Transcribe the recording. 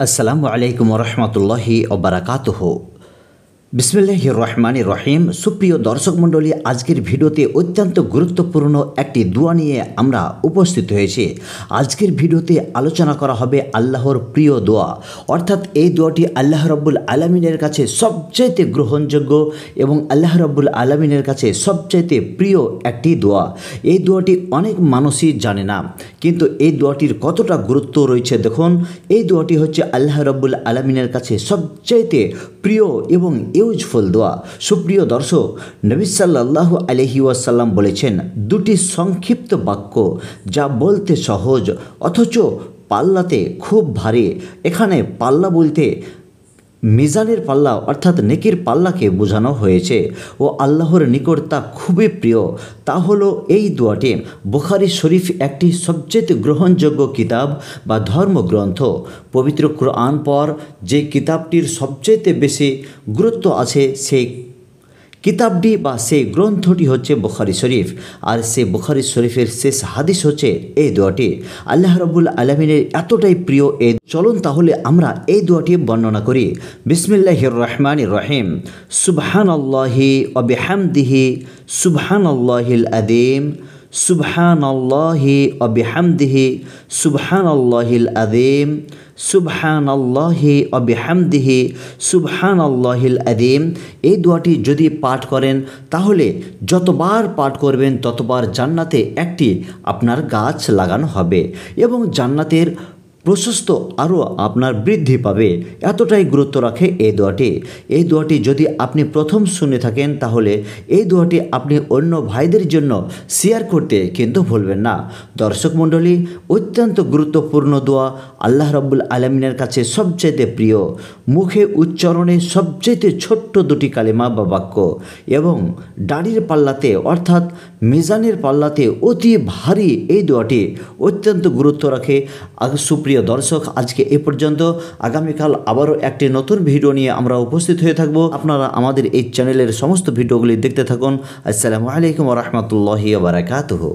আসসালামু আলাইকুম রহমতুল্লাহি ওবারাকাতুহু। বিসমিল্লাহির রহমানির রহিম। সুপ্রিয় দর্শক মণ্ডলী, আজকের ভিডিওতে অত্যন্ত গুরুত্বপূর্ণ একটি দোয়া নিয়ে আমরা উপস্থিত হয়েছি। আজকের ভিডিওতে আলোচনা করা হবে আল্লাহর প্রিয় দোয়া, অর্থাৎ এই দোয়াটি আল্লাহ রাব্বুল আলামিনের কাছে সবচাইতে গ্রহণযোগ্য এবং আল্লাহ রাব্বুল আলামিনের কাছে সবচাইতে প্রিয় একটি দোয়া। এই দোয়াটি অনেক মানুষই জানে না, কিন্তু এই দোয়াটির কতটা গুরুত্ব রয়েছে দেখুন। এই দোয়াটি হচ্ছে আল্লাহ রাব্বুল আলামিনের কাছে সবচাইতে প্রিয় এবং ইউজফুল দোয়া। সুপ্রিয় দর্শক, নবী সাল্লাল্লাহু আলাইহি ওয়াসাল্লাম বলেছেন, দুটি সংক্ষিপ্ত বাক্য যা বলতে সহজ অথচ পাল্লাতে খুব ভারী। এখানে পাল্লা বলতে মিজানের পাল্লা অর্থাৎ নেকির পাল্লাকে বোঝানো হয়েছে ও আল্লাহর নিকট তা খুবই প্রিয়। তা হলো এই দোয়াটি। বুখারী শরীফ একটি সবচেয়ে গ্রহণযোগ্য কিতাব বা ধর্মগ্রন্থ। পবিত্র কুরআন পর যে কিতাবটির সবচেয়ে বেশি গুরুত্ব আছে সেই কিতাবটি বা সেই গ্রন্থটি হচ্ছে বুখারী শরীফ। আর সেই বুখারী শরীফের শেষ হাদিস হচ্ছে এই দোয়াটি। আল্লাহ রাব্বুল আলামিনের এতটাই প্রিয় এই, চলুন তাহলে আমরা এই দোয়াটি বর্ণনা করি। বিসমিল্লাহির রহমানির রহিম। সুবহানাল্লাহি ওয়া বিহামদিহি সুবহানাল্লাহিল আযীম সুবহানাল্লাহি ওয়া বিহামদিহি সুবহানাল্লাহিল আযীম সুবহানাল্লাহি ওয়া বিহামদিহি সুবহানাল্লাহিল আযীম। এই দোয়াটি যদি পাঠ করেন তাহলে যতবার পাঠ করবেন ততবার জান্নাতে একটি আপনার গাছ লাগানো হবে এবং জান্নাতের প্রশস্ত আরও আপনার বৃদ্ধি পাবে। এতটাই গুরুত্ব রাখে এই দোয়াটি। এই দোয়াটি যদি আপনি প্রথম শুনে থাকেন তাহলে এই দোয়াটি আপনি অন্য ভাইদের জন্য শেয়ার করতে কিন্তু ভুলবেন না। দর্শক মণ্ডলী, অত্যন্ত গুরুত্বপূর্ণ দোয়া, আল্লাহ রাব্বুল আলামিনের কাছে সবচেয়ে প্রিয়, মুখে উচ্চারণে সবচেয়ে ছোট্ট দুটি কালেমা বা বাক্য এবং দাড়ির পাল্লাতে অর্থাৎ মিজানের পাল্লাতে অতি ভারী এই দোয়াটি অত্যন্ত গুরুত্ব রাখে। সুপ্রিয় দর্শক, আজকে এ পর্যন্ত। আগামীকাল আবারও একটি নতুন ভিডিও নিয়ে আমরা উপস্থিত হয়ে থাকব। আপনারা আমাদের এই চ্যানেলের সমস্ত ভিডিওগুলি দেখতে থাকুন। আসসালামু আলাইকুম ওয়া রাহমাতুল্লাহি ওয়া বারাকাতুহু।